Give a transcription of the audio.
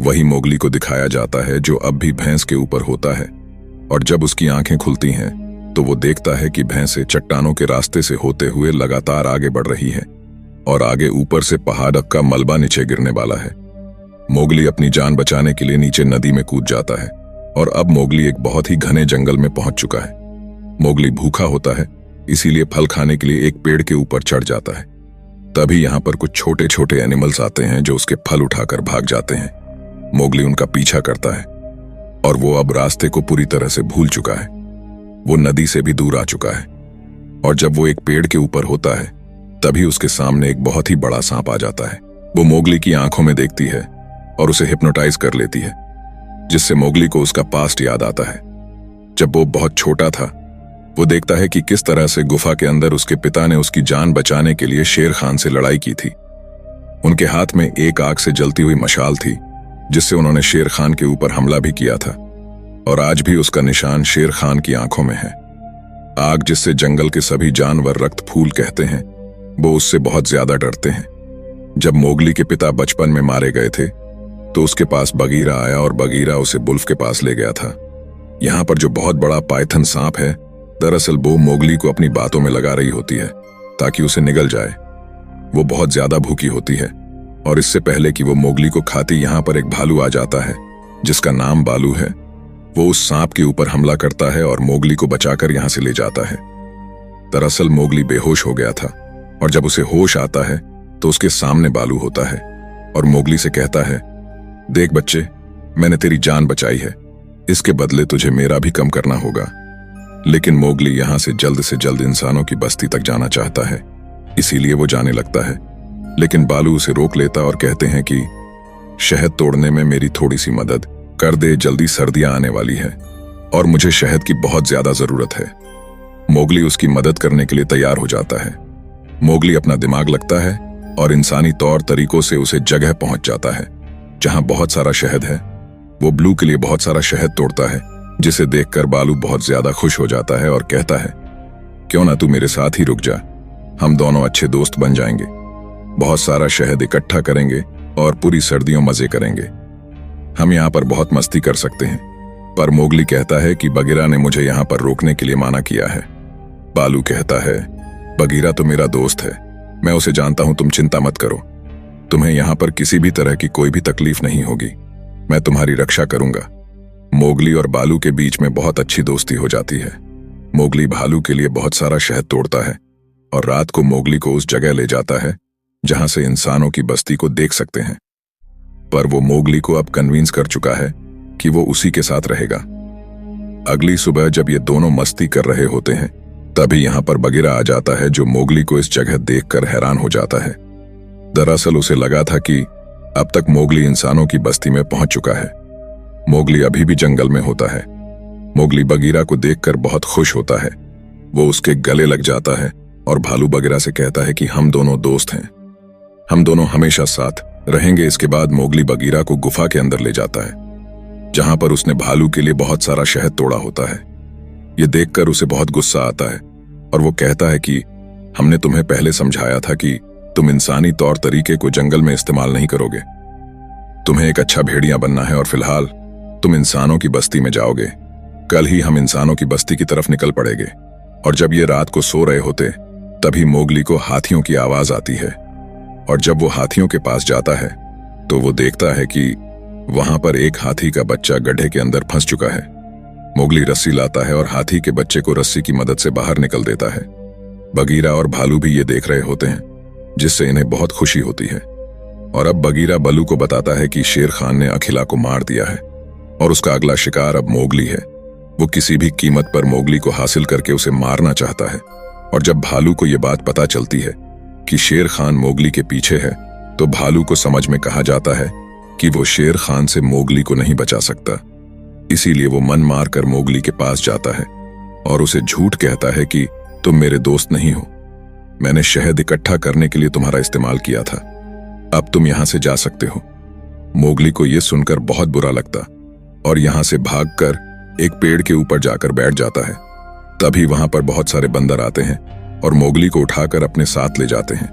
वही मोगली को दिखाया जाता है जो अब भी भैंस के ऊपर होता है। और जब उसकी आंखें खुलती हैं तो वो देखता है कि भैंसें चट्टानों के रास्ते से होते हुए लगातार आगे बढ़ रही हैं और आगे ऊपर से पहाड़ का मलबा नीचे गिरने वाला है। मोगली अपनी जान बचाने के लिए नीचे नदी में कूद जाता है और अब मोगली एक बहुत ही घने जंगल में पहुंच चुका है। मोगली भूखा होता है, इसीलिए फल खाने के लिए एक पेड़ के ऊपर चढ़ जाता है। तभी यहाँ पर कुछ छोटे छोटे एनिमल्स आते हैं जो उसके फल उठाकर भाग जाते हैं। मोगली उनका पीछा करता है और वो अब रास्ते को पूरी तरह से भूल चुका है। वो नदी से भी दूर आ चुका है और जब वो एक पेड़ के ऊपर होता है तभी उसके सामने एक बहुत ही बड़ा सांप आ जाता है। वो मोगली की आंखों में देखती है और उसे हिप्नोटाइज कर लेती है, जिससे मोगली को उसका पास्ट याद आता है। जब वो बहुत छोटा था वो देखता है कि किस तरह से गुफा के अंदर उसके पिता ने उसकी जान बचाने के लिए शेर खान से लड़ाई की थी। उनके हाथ में एक आग से जलती हुई मशाल थी जिससे उन्होंने शेर खान के ऊपर हमला भी किया था और आज भी उसका निशान शेर खान की आंखों में है। आग जिससे जंगल के सभी जानवर रक्त फूल कहते हैं, वो उससे बहुत ज्यादा डरते हैं। जब मोगली के पिता बचपन में मारे गए थे तो उसके पास बगीरा आया और बगीरा उसे बुल्फ के पास ले गया था। यहाँ पर जो बहुत बड़ा पाइथन सांप है, दरअसल वो मोगली को अपनी बातों में लगा रही होती है ताकि उसे निगल जाए। वो बहुत ज्यादा भूखी होती है और इससे पहले कि वो मोगली को खाती यहाँ पर एक भालू आ जाता है जिसका नाम बालू है। वो उस सांप के ऊपर हमला करता है और मोगली को बचाकर यहाँ से ले जाता है। दरअसल मोगली बेहोश हो गया था और जब उसे होश आता है तो उसके सामने बालू होता है और मोगली से कहता है, देख बच्चे, मैंने तेरी जान बचाई है, इसके बदले तुझे मेरा भी कम करना होगा। लेकिन मोगली यहाँ से जल्द इंसानों की बस्ती तक जाना चाहता है, इसीलिए वो जाने लगता है। लेकिन बालू उसे रोक लेता और कहते हैं कि शहद तोड़ने में मेरी थोड़ी सी मदद कर दे, जल्दी सर्दियां आने वाली है और मुझे शहद की बहुत ज्यादा जरूरत है। मोगली उसकी मदद करने के लिए तैयार हो जाता है। मोगली अपना दिमाग लगता है और इंसानी तौर तरीकों से उसे जगह पहुंच जाता है जहां बहुत सारा शहद है। वो ब्लू के लिए बहुत सारा शहद तोड़ता है, जिसे देखकर बालू बहुत ज्यादा खुश हो जाता है और कहता है, क्यों ना तू मेरे साथ ही रुक जा, हम दोनों अच्छे दोस्त बन जाएंगे। बहुत सारा शहद इकट्ठा करेंगे और पूरी सर्दियों मजे करेंगे। हम यहाँ पर बहुत मस्ती कर सकते हैं। पर मोगली कहता है कि बगीरा ने मुझे यहाँ पर रोकने के लिए माना किया है। बालू कहता है, बगीरा तो मेरा दोस्त है, मैं उसे जानता हूं, तुम चिंता मत करो। तुम्हें यहाँ पर किसी भी तरह की कोई भी तकलीफ नहीं होगी, मैं तुम्हारी रक्षा करूंगा। मोगली और बालू के बीच में बहुत अच्छी दोस्ती हो जाती है। मोगली भालू के लिए बहुत सारा शहद तोड़ता है और रात को मोगली को उस जगह ले जाता है जहां से इंसानों की बस्ती को देख सकते हैं। पर वो मोगली को अब कन्विंस कर चुका है कि वो उसी के साथ रहेगा। अगली सुबह जब ये दोनों मस्ती कर रहे होते हैं तभी यहाँ पर बगीरा आ जाता है जो मोगली को इस जगह देखकर हैरान हो जाता है। दरअसल उसे लगा था कि अब तक मोगली इंसानों की बस्ती में पहुंच चुका है। मोगली अभी भी जंगल में होता है। मोगली बगीरा को देखकर बहुत खुश होता है। वो उसके गले लग जाता है और भालू बगीरा से कहता है कि हम दोनों दोस्त हैं, हम दोनों हमेशा साथ रहेंगे। इसके बाद मोगली बगीरा को गुफा के अंदर ले जाता है जहां पर उसने भालू के लिए बहुत सारा शहद तोड़ा होता है। ये देखकर उसे बहुत गुस्सा आता है और वो कहता है कि हमने तुम्हें पहले समझाया था कि तुम इंसानी तौर तरीके को जंगल में इस्तेमाल नहीं करोगे। तुम्हें एक अच्छा भेड़िया बनना है और फिलहाल तुम इंसानों की बस्ती में जाओगे। कल ही हम इंसानों की बस्ती की तरफ निकल पड़ेंगे। और जब ये रात को सो रहे होते तभी मोगली को हाथियों की आवाज आती है और जब वो हाथियों के पास जाता है तो वो देखता है कि वहां पर एक हाथी का बच्चा गड्ढे के अंदर फंस चुका है। मोगली रस्सी लाता है और हाथी के बच्चे को रस्सी की मदद से बाहर निकल देता है। बगीरा और भालू भी ये देख रहे होते हैं जिससे इन्हें बहुत खुशी होती है। और अब बगीरा बलू को बताता है कि शेर खान ने अखिला को मार दिया है और उसका अगला शिकार अब मोगली है। वो किसी भी कीमत पर मोगली को हासिल करके उसे मारना चाहता है। और जब भालू को यह बात पता चलती है कि शेर खान मोगली के पीछे है तो भालू को समझ में कहा जाता है कि वो शेर खान से मोगली को नहीं बचा सकता। इसीलिए वो मन मार कर मोगली के पास जाता है और उसे झूठ कहता है कि तुम मेरे दोस्त नहीं हो, मैंने शहद इकट्ठा करने के लिए तुम्हारा इस्तेमाल किया था, अब तुम यहां से जा सकते हो। मोगली को यह सुनकर बहुत बुरा लगता और यहां से भागकर एक पेड़ के ऊपर जाकर बैठ जाता है। तभी वहां पर बहुत सारे बंदर आते हैं और मोगली को उठाकर अपने साथ ले जाते हैं।